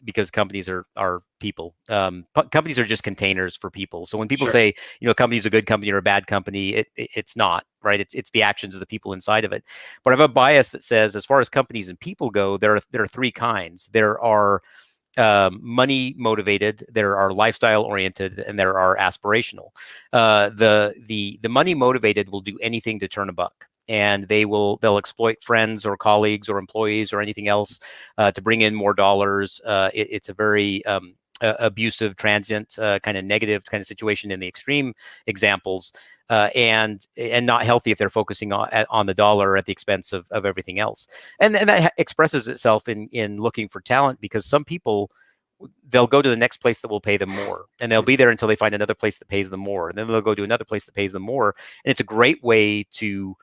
because companies are people. Companies are just containers for people. So when people say, a company is a good company or a bad company, it's not, right? It's the actions of the people inside of it. But I have a bias that says, as far as companies and people go, there are 3 kinds. There are money motivated, there are lifestyle oriented, and there are aspirational. The money motivated will do anything to turn a buck, and they'll exploit friends or colleagues or employees or anything else to bring in more dollars. It's a very abusive, transient, kind of negative kind of situation in the extreme examples, and not healthy if they're focusing on the dollar at the expense of everything else. And that expresses itself in looking for talent, because some people, they'll go to the next place that will pay them more, and they'll be there until they find another place that pays them more, and then they'll go to another place that pays them more. And it's a great way to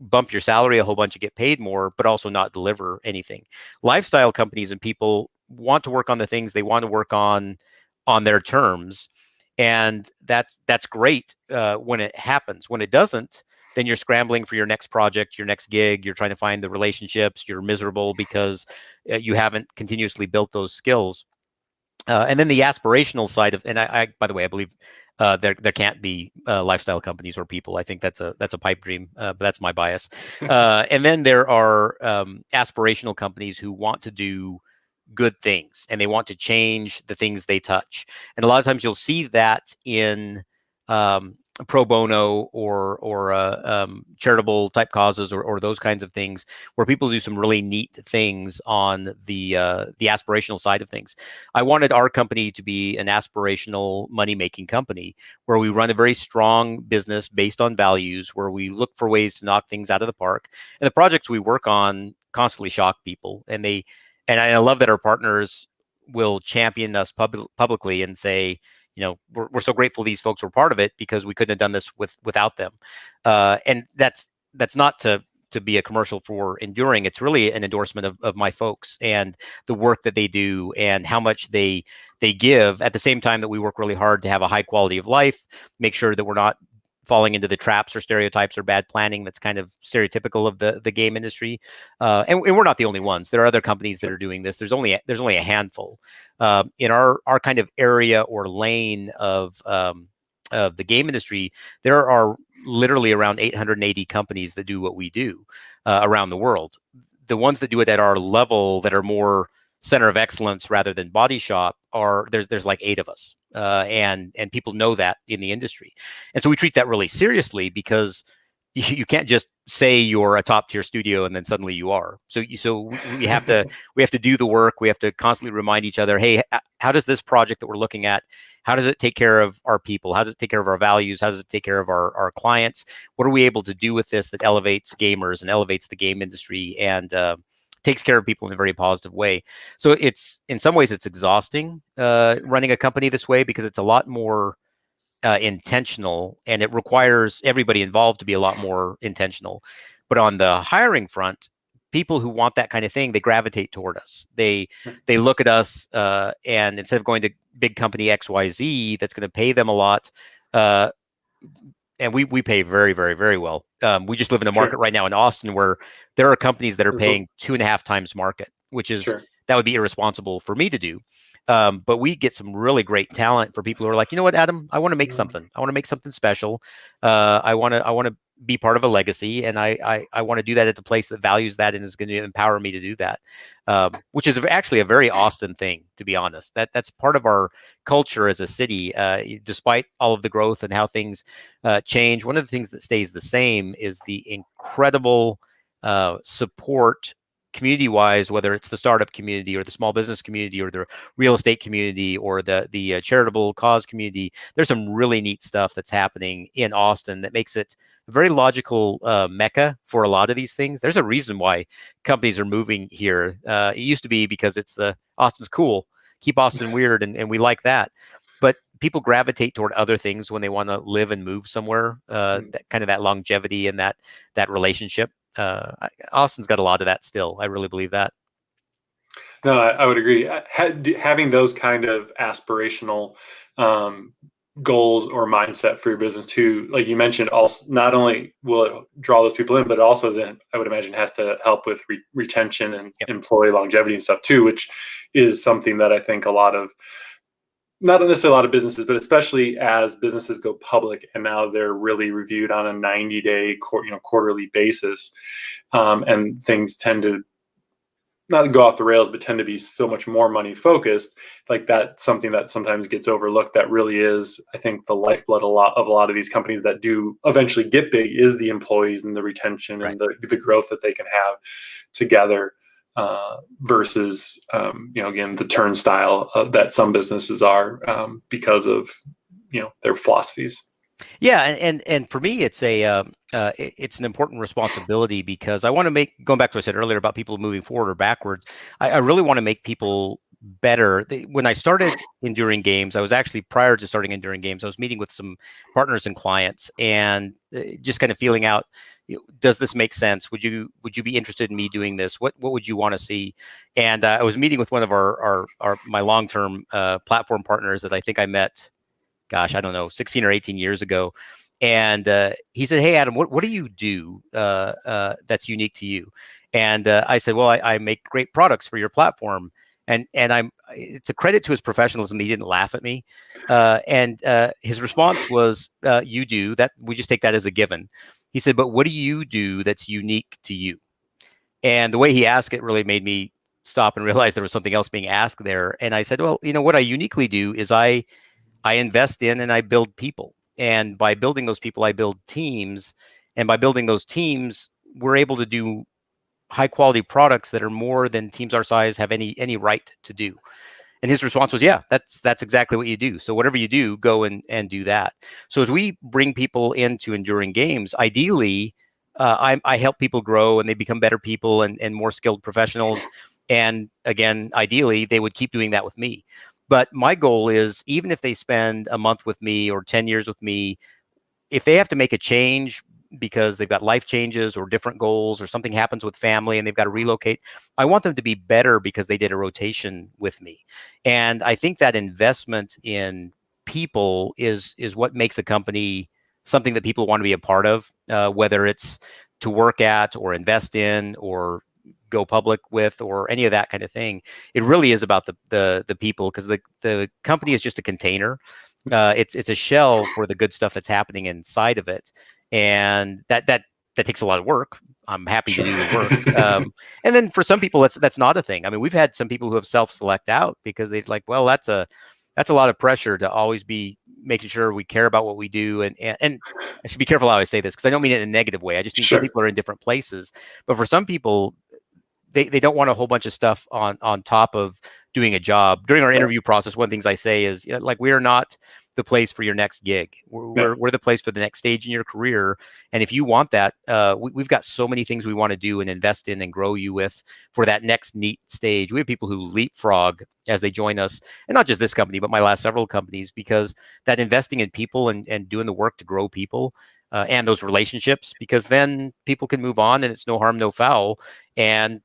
bump your salary a whole bunch and get paid more, but also not deliver anything. Lifestyle companies and people want to work on the things they want to work on their terms, and that's great when it happens. When it doesn't, then you're scrambling for your next project, your next gig. You're trying to find the relationships. You're miserable because you haven't continuously built those skills. And then the aspirational side of, and I by the way, I believe there can't be lifestyle companies or people. I think that's a pipe dream, but that's my bias. And then there are aspirational companies who want to do good things, and they want to change the things they touch. And a lot of times you'll see that in pro bono or charitable type causes or those kinds of things, where people do some really neat things on the aspirational side of things. I wanted our company to be an aspirational money-making company where we run a very strong business based on values, where we look for ways to knock things out of the park. And the projects we work on constantly shock people, and I love that our partners will champion us publicly and say, we're so grateful these folks were part of it, because we couldn't have done this without them. And that's not to be a commercial for Enduring. It's really an endorsement of my folks and the work that they do and how much they give, at the same time that we work really hard to have a high quality of life, make sure that we're not falling into the traps or stereotypes or bad planning that's kind of stereotypical of the game industry. And we're not the only ones. There are other companies that are doing this. There's only a handful. In our kind of area or lane of the game industry, there are literally around 880 companies that do what we do around the world. The ones that do it at our level, that are more center of excellence rather than body shop, there's like 8 of us. And people know that in the industry. And so we treat that really seriously, because you can't just say you're a top tier studio and then suddenly you are. So we have to do the work. We have to constantly remind each other, hey, how does this project that we're looking at, how does it take care of our people? How does it take care of our values? How does it take care of our clients? What are we able to do with this that elevates gamers and elevates the game industry and takes care of people in a very positive way? So it's, in some ways, it's exhausting running a company this way, because it's a lot more intentional, and it requires everybody involved to be a lot more intentional. But on the hiring front, people who want that kind of thing, they gravitate toward us. They look at us, and instead of going to big company XYZ that's going to pay them a lot, and we pay very, very, very well. We just live in a market right now in Austin where there are companies that are paying 2.5 times market, which is that would be irresponsible for me to do. But we get some really great talent for people who are like, you know what, Adam, I want to make something. I want to make something special. I want to be part of a legacy, and I want to do that at the place that values that and is going to empower me to do that, which is actually a very Austin thing, to be honest. That's part of our culture as a city. Despite all of the growth and how things change, one of the things that stays the same is the incredible support community-wise, whether it's the startup community or the small business community or the real estate community or the charitable cause community, there's some really neat stuff that's happening in Austin that makes it a very logical mecca for a lot of these things. There's a reason why companies are moving here. It used to be because Austin's cool, keep Austin weird, and we like that. But people gravitate toward other things when they want to live and move somewhere. That kind of that longevity and that relationship. Austin's got a lot of that still. I really believe that. No, I would agree. Having those kind of aspirational goals or mindset for your business too, like you mentioned, also not only will it draw those people in, but also then I would imagine has to help with retention and employee longevity and stuff too, which is something that I think a lot of, not necessarily a lot of businesses, but especially as businesses go public and now they're really reviewed on a 90-day, quarterly basis, and things tend to not go off the rails, but tend to be so much more money focused. Like that's something that sometimes gets overlooked. That really is, I think, the lifeblood of a lot of these companies that do eventually get big is the employees and the retention and the growth that they can have together. Versus, again, the turnstile that some businesses are because of, their philosophies. Yeah, and for me, it's an important responsibility because I want to going back to what I said earlier about people moving forward or backwards. I really want to make people better. When I started Enduring Games, I was actually, prior to starting Enduring Games, I was meeting with some partners and clients and just kind of feeling out, does this make sense? Would you be interested in me doing this? What would you want to see? And I was meeting with one of my long-term platform partners that I think I met, gosh, I don't know, 16 or 18 years ago. And he said, "Hey, Adam, what do you do that's unique to you?" And I said, "Well, I make great products for your platform." And it's a credit to his professionalism. He didn't laugh at me. And his response was, "You do that. We just take that as a given." He said, "But what do you do that's unique to you?" And the way he asked it really made me stop and realize there was something else being asked there. And I said, "Well, what I uniquely do is I invest in and I build people. And by building those people, I build teams. And by building those teams, we're able to do high quality products that are more than teams our size have any right to do." And his response was, "Yeah, that's exactly what you do. So whatever you do, go and do that." So as we bring people into Enduring Games, ideally, I help people grow and they become better people and more skilled professionals. And again, ideally, they would keep doing that with me. But my goal is, even if they spend a month with me or 10 years with me, if they have to make a change because they've got life changes or different goals or something happens with family and they've got to relocate, I want them to be better because they did a rotation with me. And I think that investment in people is what makes a company something that people want to be a part of, whether it's to work at or invest in or go public with or any of that kind of thing. It really is about the people, because the company is just a container. It's a shell for the good stuff that's happening inside of it, and that takes a lot of work. I'm happy to do the work. And then for some people, that's not a thing. I mean, we've had some people who have self-select out because they're like, well, that's a lot of pressure to always be making sure we care about what we do. And I should be careful how I say this because I don't mean it in a negative way. I just mean some people are in different places. But for some people, they don't want a whole bunch of stuff on top of doing a job. During our interview process, one of the things I say is, like, we are not the place for your next gig. We're the place for the next stage in your career. And if you want that, we've got so many things we want to do and invest in and grow you with for that next neat stage. We have people who leapfrog as they join us, and not just this company, but my last several companies, because that investing in people and doing the work to grow people and those relationships, because then people can move on and it's no harm, no foul. And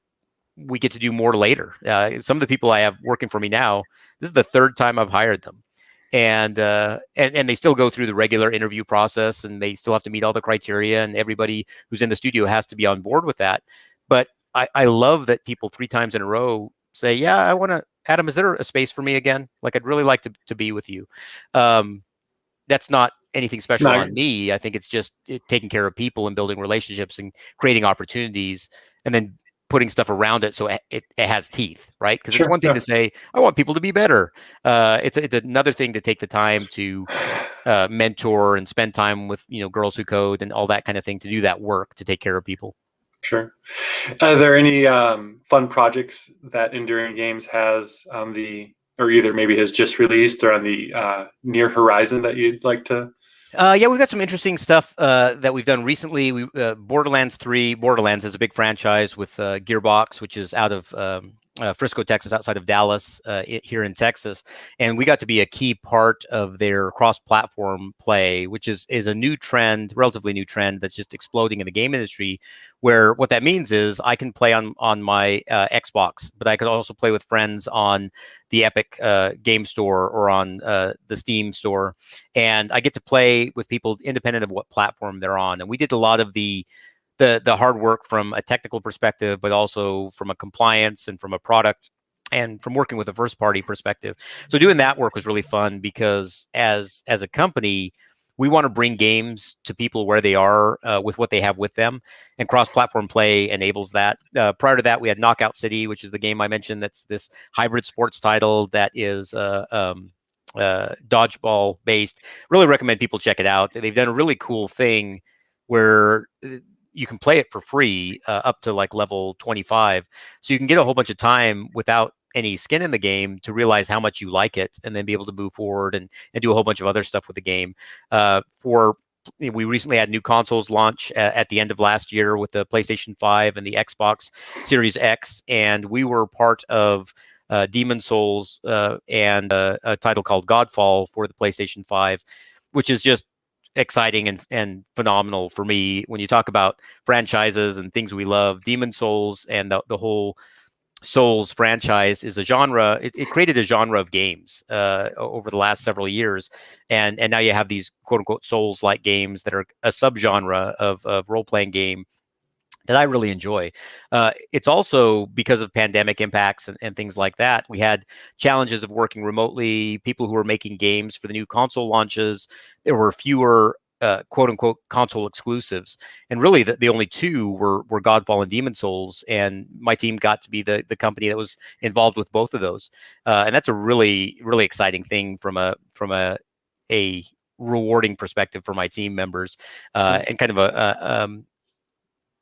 we get to do more later. Some of the people I have working for me now, this is the third time I've hired them. And they still go through the regular interview process, and they still have to meet all the criteria, and everybody who's in the studio has to be on board with that. But I love that people 3 times in a row say, "Yeah, I want to, Adam, is there a space for me again? Like, I'd really like to be with you." That's not anything special on me. I think it's just taking care of people and building relationships and creating opportunities, and then putting stuff around it so it has teeth, right? Because it's one thing to say, "I want people to be better." It's another thing to take the time to mentor and spend time with girls who code and all that kind of thing, to do that work to take care of people. Sure. Are there any fun projects that Enduring Games has on the, or either maybe has just released or on the near horizon that you'd like to? Yeah, we've got some interesting stuff that we've done recently. Borderlands 3. Borderlands is a big franchise with Gearbox, which is out of Frisco, Texas, outside of Dallas, here in Texas. And we got to be a key part of their cross-platform play, which is a new trend, relatively new trend that's just exploding in the game industry, where what that means is I can play on my Xbox, but I could also play with friends on the Epic Game Store or on the Steam Store, and I get to play with people independent of what platform they're on. And we did a lot of the hard work from a technical perspective, but also from a compliance and from a product and from working with a first party perspective. So doing that work was really fun because as a company, we want to bring games to people where they are with what they have with them, and cross-platform play enables that. Prior to that, we had Knockout City, which is the game I mentioned. That's this hybrid sports title that is dodgeball based. Really recommend people check it out. They've done a really cool thing where you can play it for free up to like level 25, so you can get a whole bunch of time without any skin in the game to realize how much you like it, and then be able to move forward and do a whole bunch of other stuff with the game. We recently had new consoles launch at the end of last year with the PlayStation 5 and the Xbox Series X, and we were part of Demon Souls and a title called Godfall for the PlayStation 5, which is just exciting and phenomenal for me. When you talk about franchises and things we love, Demon Souls and the whole Souls franchise is a genre. It created a genre of games over the last several years, and now you have these quote unquote Souls-like games that are a subgenre of role-playing game that I really enjoy. It's also because of pandemic impacts and things like that. We had challenges of working remotely, people who were making games for the new console launches. There were fewer quote unquote console exclusives. And really the only two were Godfall and Demon Souls. And my team got to be the company that was involved with both of those. And that's a really, really exciting thing from a rewarding perspective for my team members, and kind of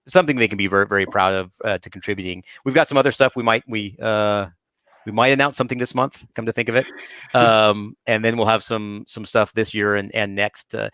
something they can be very, very proud of to contributing. We've got some other stuff we might announce something this month, come to think of it. And then we'll have some stuff this year and next. The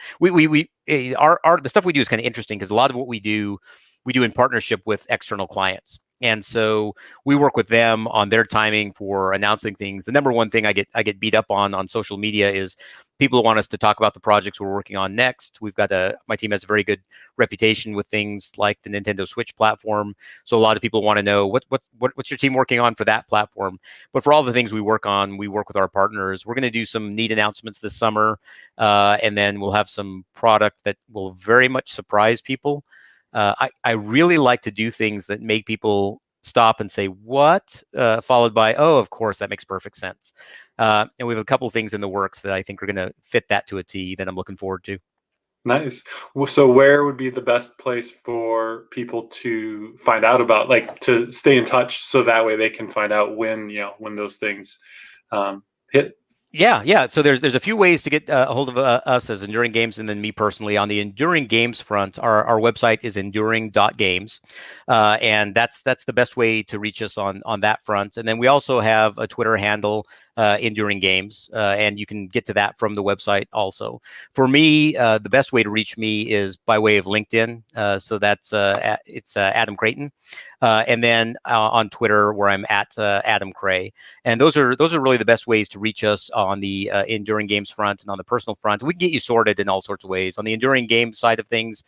stuff we do is kind of interesting because a lot of what we do in partnership with external clients. And so we work with them on their timing for announcing things. The number one thing I get beat up on social media is people who want us to talk about the projects we're working on next. We've got my team has a very good reputation with things like the Nintendo Switch platform. So a lot of people want to know what's your team working on for that platform. But for all the things we work on, we work with our partners. We're going to do some neat announcements this summer, and then we'll have some product that will very much surprise people. I really like to do things that make people stop and say, what? Followed by, oh, of course, that makes perfect sense. And we have a couple of things in the works that I think are going to fit that to a T that I'm looking forward to. Nice. Well, so where would be the best place for people to find out about, like, to stay in touch so that way they can find out when those things hit? Yeah. So there's a few ways to get a hold of us as Enduring Games, and then me personally. On the Enduring Games front, our website is enduring.games, and that's the best way to reach us on that front. And then we also have a Twitter handle, Enduring Games, and you can get to that from the website also. For me, the best way to reach me is by way of LinkedIn. So that's it's Adam Creighton, and then on Twitter where I'm at Adam Cray. And those are really the best ways to reach us on the Enduring Games front. And on the personal front, we can get you sorted in all sorts of ways. On the Enduring Games side of things,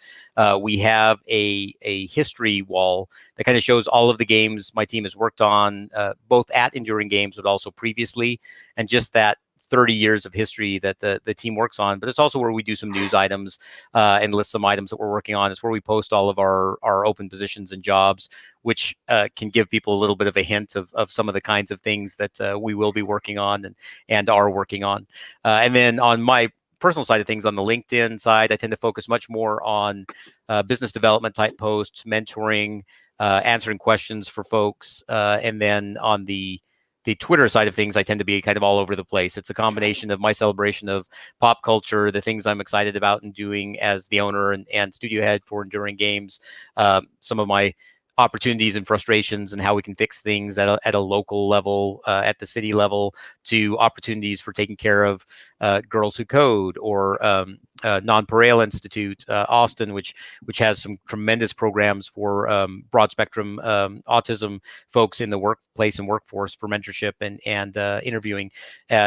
we have a history wall that kind of shows all of the games my team has worked on, both at Enduring Games, but also previously, and just that 30 years of history that the team works on. But it's also where we do some news items and list some items that we're working on. It's where we post all of our open positions and jobs, which can give people a little bit of a hint of some of the kinds of things that we will be working on and are working on. And then on my personal side of things, on the LinkedIn side, I tend to focus much more on business development type posts, mentoring, answering questions for folks. And then on the Twitter side of things, I tend to be kind of all over the place. It's a combination of my celebration of pop culture, the things I'm excited about and doing as the owner and studio head for Enduring Games, some of my opportunities and frustrations and how we can fix things at a local level, at the city level, to opportunities for taking care of Girls Who Code, or Nonpareil Institute, Austin, which has some tremendous programs for broad spectrum autism folks in the workplace and workforce for mentorship and interviewing.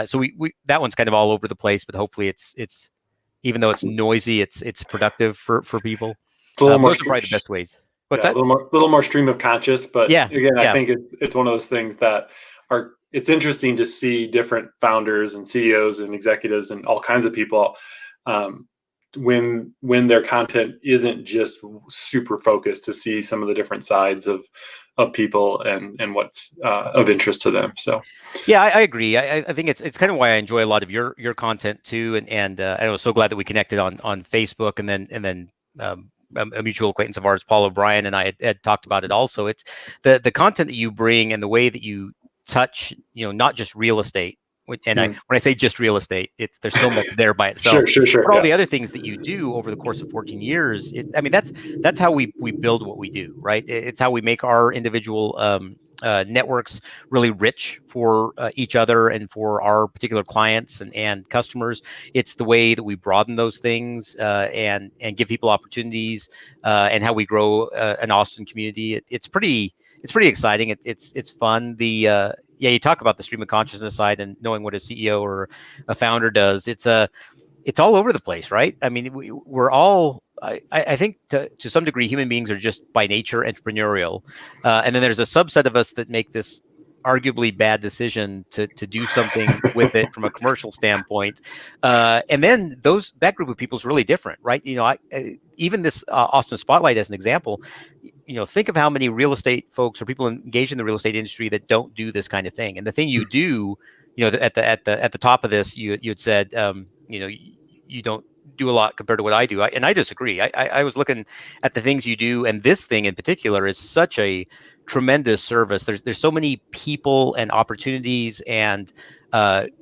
So we that one's kind of all over the place, but hopefully it's even though it's noisy, it's productive for people. Those are probably the best ways. What's that? A little more stream of conscious, but again, I yeah. think it's one of those things that it's interesting to see different founders and CEOs and executives and all kinds of people when their content isn't just super focused, to see some of the different sides of people and what's of interest to them. So yeah, I agree. I think it's kind of why I enjoy a lot of your content too, and I was so glad that we connected on Facebook, and then a mutual acquaintance of ours, Paul O'Brien, and I had talked about it also. It's the content that you bring and the way that you touch, not just real estate. And when I say just real estate, there's so much there by itself. Sure. But all the other things that you do over the course of 14 years, that's how we build what we do, right? It's how we make our individual networks really rich for each other and for our particular clients and customers. It's the way that we broaden those things and give people opportunities, and how we grow an Austin community. It's pretty exciting. It's fun. You talk about the stream of consciousness side and knowing what a CEO or a founder does. It's all over the place, right? I mean, we're all, I think to some degree, human beings are just by nature entrepreneurial. And then there's a subset of us that make this arguably bad decision to do something with it from a commercial standpoint. And then that group of people is really different, right? Even this Austin Spotlight as an example, think of how many real estate folks or people engaged in the real estate industry that don't do this kind of thing. And the thing you do, at the top of this, you had said, you don't do a lot compared to what I do. And I disagree. I was looking at the things you do, and this thing in particular is such a tremendous service. There's so many people and opportunities and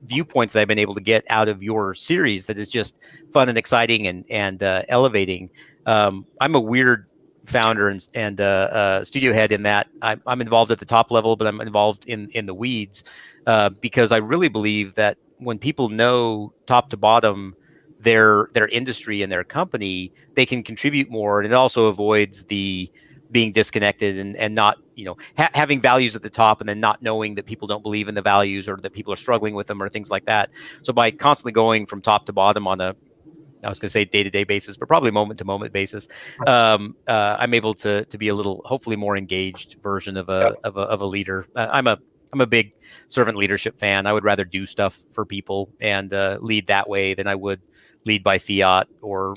viewpoints that I've been able to get out of your series that is just fun and exciting and elevating. I'm a weird founder and studio head in that I'm involved at the top level, but I'm involved in the weeds because I really believe that when people know top to bottom their industry and their company, they can contribute more, and it also avoids the being disconnected and not having values at the top and then not knowing that people don't believe in the values or that people are struggling with them or things like that. So by constantly going from top to bottom on I was going to say day-to-day basis, but probably moment-to-moment basis, I'm able to be a little, hopefully, more engaged version of a leader. I'm a big servant leadership fan. I would rather do stuff for people and lead that way than I would lead by fiat or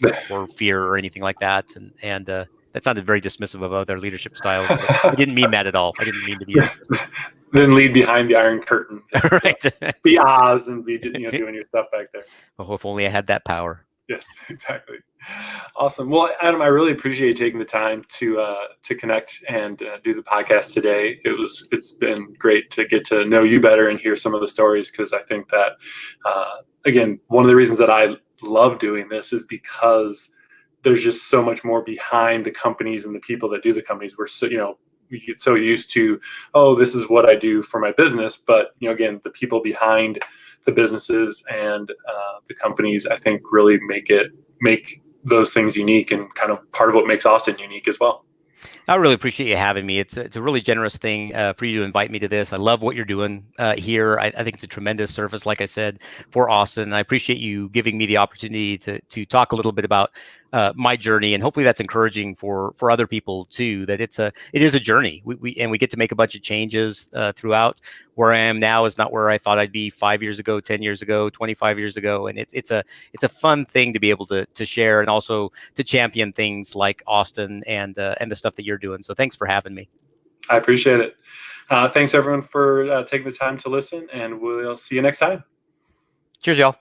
fear or anything like that. And that sounded very dismissive of other leadership styles, but I didn't mean that at all. I didn't mean to be dismissive. Then lead behind the Iron Curtain, right? Be Oz and be doing your stuff back there. Well, if only I had that power. Yes, exactly. Awesome. Well, Adam, I really appreciate you taking the time to connect and do the podcast today. It's been great to get to know you better and hear some of the stories, because I think that again, one of the reasons that I love doing this is because there's just so much more behind the companies and the people that do the companies. We get so used to, oh, this is what I do for my business, but again, the people behind the businesses and the companies, I think, really make those things unique, and kind of part of what makes Austin unique as well. I really appreciate you having me. It's a really generous thing for you to invite me to this. I love what you're doing here. I think it's a tremendous service, like I said, for Austin. I appreciate you giving me the opportunity to talk a little bit about my journey, and hopefully that's encouraging for other people too. That it is a journey. We get to make a bunch of changes throughout. Where I am now is not where I thought I'd be 5 years ago, 10 years ago, 25 years ago, and it's a fun thing to be able to share and also to champion things like Austin and the stuff that you're doing. So thanks for having me. I appreciate it. Thanks everyone for taking the time to listen, and we'll see you next time. Cheers, y'all.